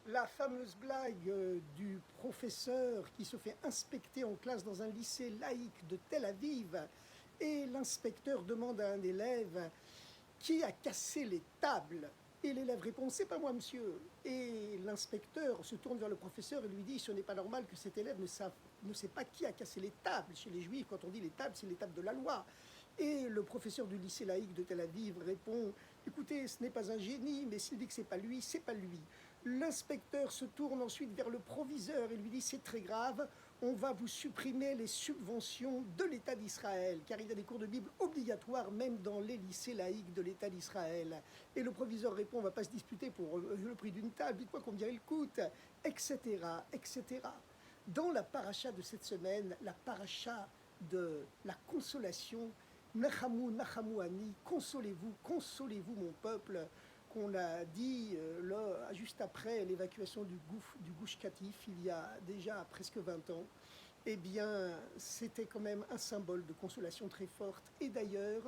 La fameuse blague du professeur qui se fait inspecter en classe dans un lycée laïque de Tel Aviv et l'inspecteur demande à un élève qui a cassé les tables. Et l'élève répond, c'est pas moi, monsieur. Et l'inspecteur se tourne vers le professeur et lui dit, ce n'est pas normal que cet élève ne sait pas qui a cassé les tables. Chez les juifs, quand on dit les tables, c'est les tables de la loi. Et le professeur du lycée laïque de Tel Aviv répond, écoutez, ce n'est pas un génie, mais s'il dit que c'est pas lui, c'est pas lui. L'inspecteur se tourne ensuite vers le proviseur et lui dit, c'est très grave, on va vous supprimer les subventions de l'État d'Israël, car il y a des cours de Bible obligatoires même dans les lycées laïques de l'État d'Israël. Et le proviseur répond, on ne va pas se disputer pour le prix d'une table, dites-moi combien il coûte, etc., etc. Dans la paracha de cette semaine, la paracha de la consolation, Nachamu, Nachamu Ami, consolez-vous, consolez-vous mon peuple, qu'on a dit juste après l'évacuation du Gush Katif, il y a déjà presque 20 ans, eh bien, c'était quand même un symbole de consolation très forte. Et d'ailleurs,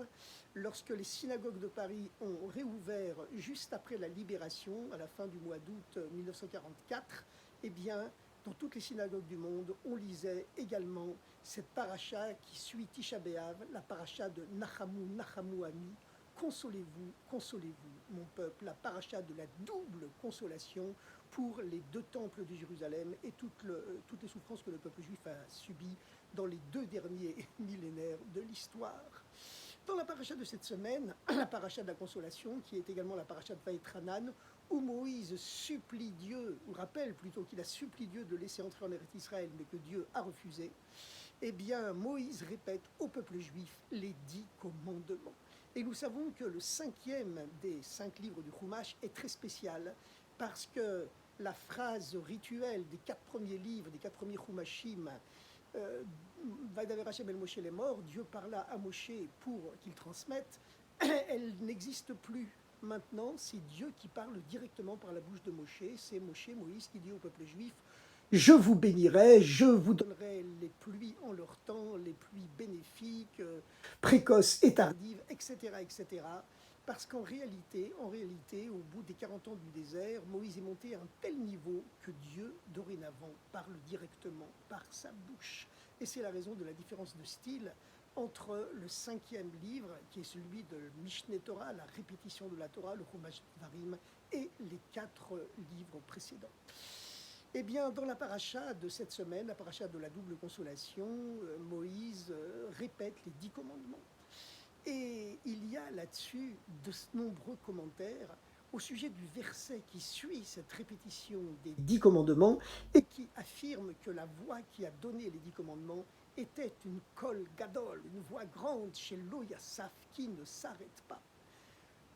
lorsque les synagogues de Paris ont réouvert juste après la libération, à la fin du mois d'août 1944, eh bien, dans toutes les synagogues du monde, on lisait également cette paracha qui suit Tisha B'Av, la paracha de Nachamu, Nachamu Ami, consolez-vous, consolez-vous, mon peuple, la paracha de la double consolation pour les deux temples de Jérusalem et toutes les souffrances que le peuple juif a subies dans les 2 derniers millénaires de l'histoire. Dans la paracha de cette semaine, la paracha de la consolation, qui est également la paracha de Vaïtranan, où Moïse supplie Dieu, ou rappelle plutôt qu'il a supplié Dieu de laisser entrer en Eretz Israël, mais que Dieu a refusé, eh bien, Moïse répète au peuple juif les 10 commandements. Et nous savons que le 5e des 5 livres du Chumash est très spécial parce que la phrase rituelle des 4 premiers livres, des 4 premiers Chumashim, Vaidaber Hashem el Moshe les morts, Dieu parla à Moshe pour qu'il transmette, elle n'existe plus. Maintenant, c'est Dieu qui parle directement par la bouche de Moshe, c'est Moïse qui dit au peuple juif, je vous bénirai, je vous donnerai les pluies en leur temps, les pluies bénéfiques, précoces et tardives, etc., etc. Parce qu'en réalité, au bout des 40 ans du désert, Moïse est monté à un tel niveau que Dieu, dorénavant, parle directement par sa bouche. Et c'est la raison de la différence de style entre le 5e livre, qui est celui de Mishneh Torah, la répétition de la Torah, le Chumash Dvarim, et les 4 livres précédents. Eh bien, dans la paracha de cette semaine, la paracha de la double consolation, Moïse répète les 10 commandements. Et il y a là-dessus de nombreux commentaires au sujet du verset qui suit cette répétition des 10 commandements et qui affirme que la voix qui a donné les 10 commandements était une kol gadol, une voix grande chez Lo Yassaf qui ne s'arrête pas.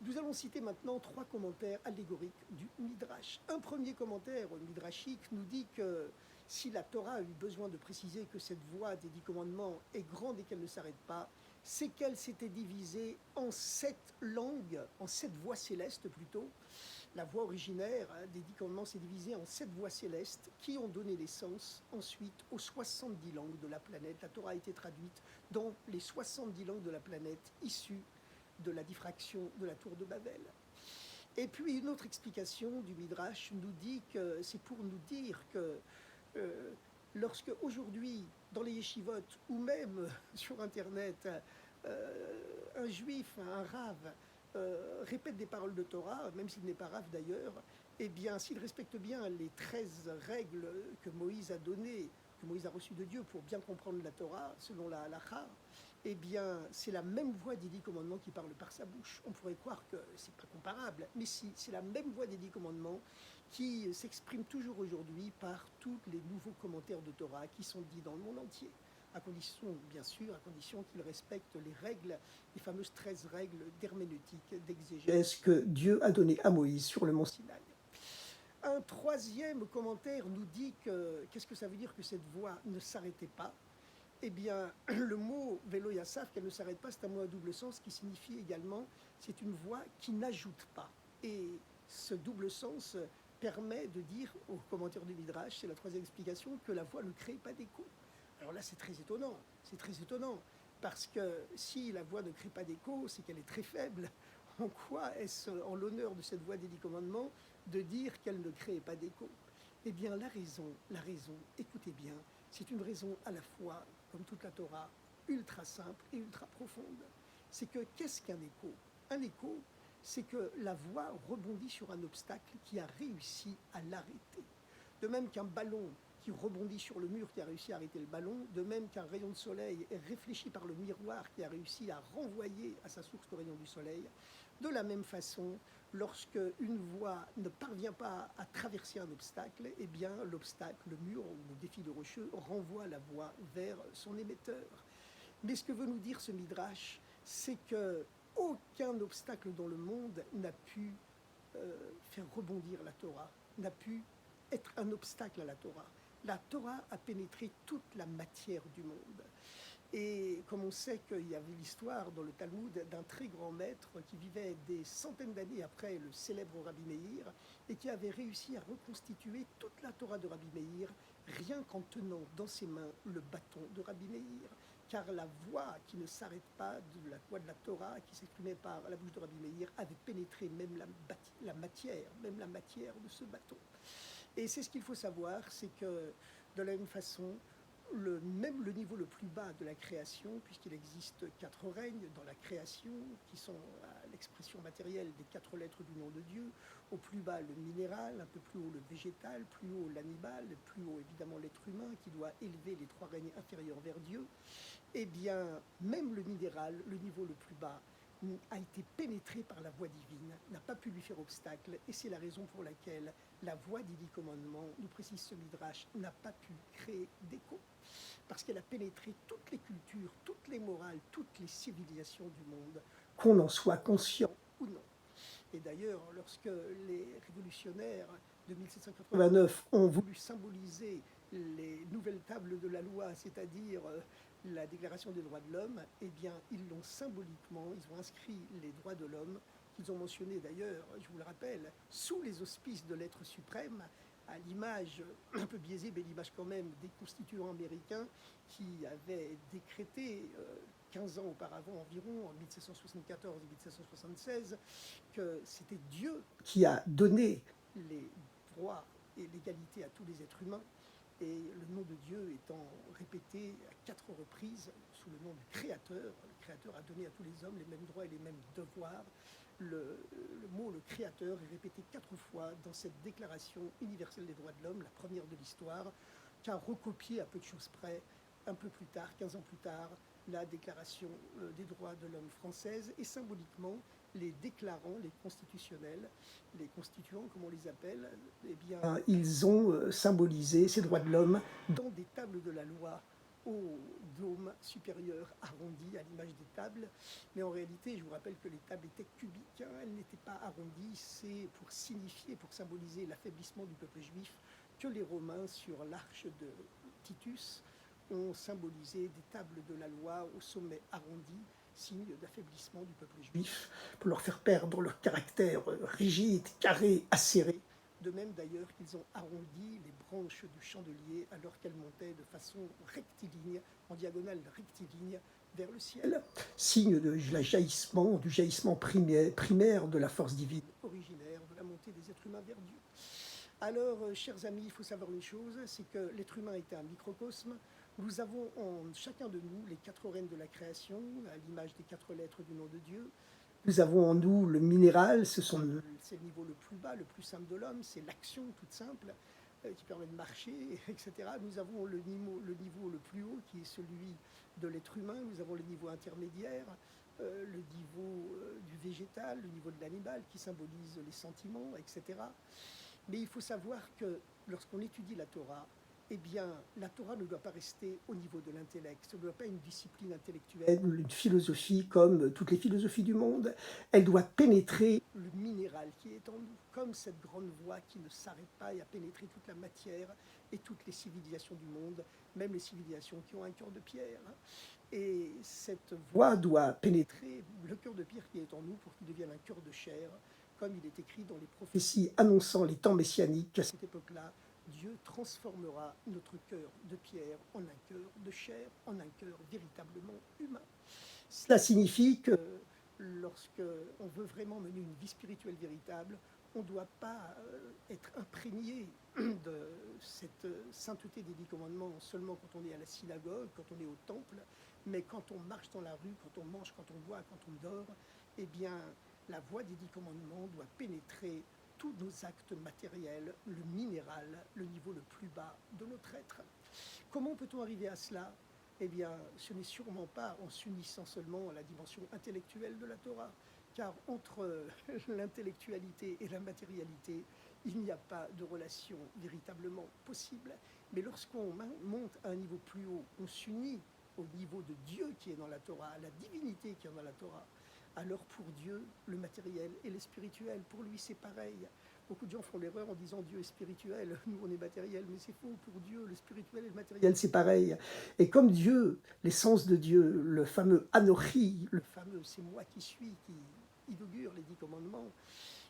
Nous allons citer maintenant 3 commentaires allégoriques du Midrash. Un premier commentaire midrashique nous dit que si la Torah a eu besoin de préciser que cette voix des 10 commandements est grande et qu'elle ne s'arrête pas, c'est qu'elle s'était divisée en 7 langues, en 7 voix célestes plutôt. La voix originaire des 10 commandements s'est divisée en 7 voix célestes qui ont donné naissance ensuite aux 70 langues de la planète. La Torah a été traduite dans les 70 langues de la planète issues de la diffraction de la tour de Babel. Et puis une autre explication du Midrash nous dit que c'est pour nous dire que lorsque aujourd'hui dans les yeshivot ou même sur internet un juif, un rave répète des paroles de Torah, même s'il n'est pas rave d'ailleurs, eh bien s'il respecte bien les 13 règles que Moïse a données, que Moïse a reçues de Dieu pour bien comprendre la Torah selon la halakha, eh bien, c'est la même voix des 10 commandements qui parle par sa bouche. On pourrait croire que c'est pas comparable, mais si, c'est la même voix des 10 commandements qui s'exprime toujours aujourd'hui par tous les nouveaux commentaires de Torah qui sont dits dans le monde entier, à condition, bien sûr, à condition qu'ils respectent les règles, les fameuses 13 règles d'herméneutique, d'exégèse que Dieu a données à Moïse sur le mont Sinaï. Un troisième commentaire nous dit que, qu'est-ce que ça veut dire que cette voix ne s'arrêtait pas? Eh bien, le mot Velo Yassaf, qu'elle ne s'arrête pas, c'est un mot à double sens qui signifie également, c'est une voix qui n'ajoute pas. Et ce double sens permet de dire, au commentaire du Midrash, c'est la troisième explication, que la voix ne crée pas d'écho. Alors là, c'est très étonnant, parce que si la voix ne crée pas d'écho, c'est qu'elle est très faible. En quoi est-ce, en l'honneur de cette voix des 10 commandements, de dire qu'elle ne crée pas d'écho? Eh bien, la raison, écoutez bien, c'est une raison à la fois, comme toute la Torah, ultra simple et ultra profonde. C'est que qu'est-ce qu'un écho? Un écho, c'est que la voix rebondit sur un obstacle qui a réussi à l'arrêter. De même qu'un ballon qui rebondit sur le mur qui a réussi à arrêter le ballon, de même qu'un rayon de soleil est réfléchi par le miroir qui a réussi à renvoyer à sa source le rayon du soleil, de la même façon, lorsque une voix ne parvient pas à traverser un obstacle, eh bien l'obstacle, le mur ou le défi de rocheux renvoie la voix vers son émetteur. Mais ce que veut nous dire ce midrash, c'est que aucun obstacle dans le monde n'a pu faire rebondir la Torah, n'a pu être un obstacle à la Torah. La Torah a pénétré toute la matière du monde. Et comme on sait qu'il y avait l'histoire dans le Talmud d'un très grand maître qui vivait des centaines d'années après le célèbre Rabbi Meir et qui avait réussi à reconstituer toute la Torah de Rabbi Meir rien qu'en tenant dans ses mains le bâton de Rabbi Meir. Car la voix qui ne s'arrête pas de la voix de la Torah qui s'exprimait par la bouche de Rabbi Meir avait pénétré même la matière de ce bâton. Et c'est ce qu'il faut savoir, c'est que de la même façon, même le niveau le plus bas de la création, puisqu'il existe 4 règnes dans la création, qui sont l'expression matérielle des 4 lettres du nom de Dieu, au plus bas le minéral, un peu plus haut le végétal, plus haut l'animal, plus haut évidemment l'être humain, qui doit élever les 3 règnes inférieurs vers Dieu, eh bien, même le minéral, le niveau le plus bas, a été pénétré par la voix divine, n'a pas pu lui faire obstacle, et c'est la raison pour laquelle la voix des 10 commandements, nous précise ce midrash, n'a pas pu créer d'écho, parce qu'elle a pénétré toutes les cultures, toutes les morales, toutes les civilisations du monde, qu'on en soit conscient ou non. Et d'ailleurs, lorsque les révolutionnaires de 1789 ont voulu symboliser les nouvelles tables de la loi, c'est-à-dire la Déclaration des droits de l'homme, eh bien, ils l'ont symboliquement, ils ont inscrit les droits de l'homme, qu'ils ont mentionnés d'ailleurs, je vous le rappelle, sous les auspices de l'être suprême, à l'image, un peu biaisée, mais l'image quand même, des constituants américains qui avaient décrété 15 ans auparavant environ, en 1774 et 1776, que c'était Dieu qui a donné les droits et l'égalité à tous les êtres humains, et le nom de Dieu étant répété à 4 reprises sous le nom du Créateur. Le Créateur a donné à tous les hommes les mêmes droits et les mêmes devoirs. Le mot le Créateur est répété 4 fois dans cette Déclaration universelle des droits de l'homme, la première de l'histoire, qu'a recopié à peu de choses près, un peu plus tard, 15 ans plus tard, la Déclaration des droits de l'homme française, et symboliquement, les déclarants, les constitutionnels, les constituants, comme on les appelle, eh bien, ils ont symbolisé ces droits de l'homme dans des tables de la loi au dôme supérieur arrondi à l'image des tables. Mais en réalité, je vous rappelle que les tables étaient cubiques, hein, elles n'étaient pas arrondies. C'est pour signifier, pour symboliser l'affaiblissement du peuple juif, que les Romains, sur l'arche de Titus, ont symbolisé des tables de la loi au sommet arrondi, signe d'affaiblissement du peuple juif, pour leur faire perdre leur caractère rigide, carré, acéré. De même d'ailleurs qu'ils ont arrondi les branches du chandelier alors qu'elles montaient de façon rectiligne, en diagonale rectiligne, vers le ciel, signe du jaillissement primaire de la force divine originaire, de la montée des êtres humains vers Dieu. Alors, chers amis, il faut savoir une chose, c'est que l'être humain était un microcosme. Nous avons en chacun de nous les 4 règnes de la création, à l'image des 4 lettres du nom de Dieu. Nous avons en nous le minéral, c'est le niveau le plus bas, le plus simple de l'homme, c'est l'action toute simple qui permet de marcher, etc. Nous avons le niveau le plus haut qui est celui de l'être humain, nous avons le niveau intermédiaire, le niveau du végétal, le niveau de l'animal qui symbolise les sentiments, etc. Mais il faut savoir que lorsqu'on étudie la Torah, eh bien, la Torah ne doit pas rester au niveau de l'intellect. Ce ne doit pas être une discipline intellectuelle, une philosophie comme toutes les philosophies du monde. Elle doit pénétrer le minéral qui est en nous, comme cette grande voie qui ne s'arrête pas et a pénétré toute la matière et toutes les civilisations du monde, même les civilisations qui ont un cœur de pierre. Et cette voie doit pénétrer le cœur de pierre qui est en nous pour qu'il devienne un cœur de chair, comme il est écrit dans les prophéties annonçant les temps messianiques. À cette époque-là, Dieu transformera notre cœur de pierre en un cœur de chair, en un cœur véritablement humain. Cela signifie que lorsqu'on veut vraiment mener une vie spirituelle véritable, on ne doit pas être imprégné de cette sainteté des 10 commandements seulement quand on est à la synagogue, quand on est au temple, mais quand on marche dans la rue, quand on mange, quand on boit, quand on dort, eh bien, la voie des 10 commandements doit pénétrer tous nos actes matériels, le minéral, le niveau le plus bas de notre être. Comment peut-on arriver à cela? Eh bien, ce n'est sûrement pas en s'unissant seulement à la dimension intellectuelle de la Torah, car entre l'intellectualité et la matérialité, il n'y a pas de relation véritablement possible. Mais lorsqu'on monte à un niveau plus haut, on s'unit au niveau de Dieu qui est dans la Torah, à la divinité qui est dans la Torah, alors pour Dieu, le matériel et le spirituel, pour lui c'est pareil. Beaucoup de gens font l'erreur en disant Dieu est spirituel, nous on est matériel, mais c'est faux, pour Dieu le spirituel et le matériel c'est pareil. Et comme Dieu, l'essence de Dieu, le fameux Anochi, le fameux c'est moi qui suis, qui inaugure les 10 commandements,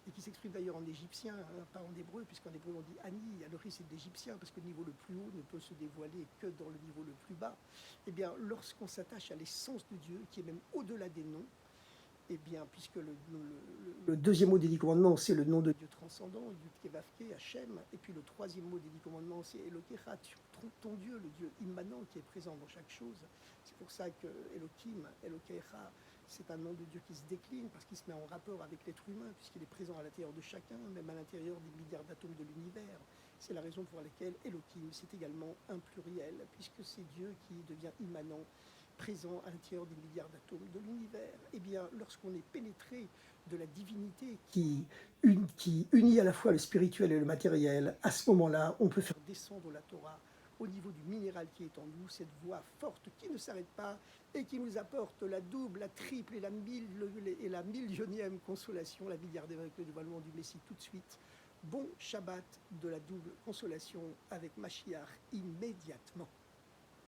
et qui s'exprime d'ailleurs en égyptien, hein, pas en hébreu, puisqu'en hébreu on dit Ani, Anochi c'est de l'égyptien, parce que le niveau le plus haut ne peut se dévoiler que dans le niveau le plus bas. Eh bien, lorsqu'on s'attache à l'essence de Dieu, qui est même au-delà des noms, eh bien, puisque le deuxième mot des 10 commandements, c'est le nom de Dieu transcendant, Yud-Kevavke, Hachem, et puis le troisième mot des 10 commandements, c'est Elokecha, ton Dieu, le Dieu immanent qui est présent dans chaque chose. C'est pour ça que Elohim, Elokecha, c'est un nom de Dieu qui se décline, parce qu'il se met en rapport avec l'être humain, puisqu'il est présent à l'intérieur de chacun, même à l'intérieur des milliards d'atomes de l'univers. C'est la raison pour laquelle Elohim, c'est également un pluriel, puisque c'est Dieu qui devient immanent, présent à l'intérieur des milliards d'atomes de l'univers. Eh bien, lorsqu'on est pénétré de la divinité qui unit à la fois le spirituel et le matériel, à ce moment-là, on peut faire descendre la Torah au niveau du minéral qui est en nous, cette voie forte qui ne s'arrête pas et qui nous apporte la double, la triple et la millionième consolation, la milliardaire avec le dévoilement du Messie tout de suite. Bon Shabbat de la double consolation avec Mashiach immédiatement.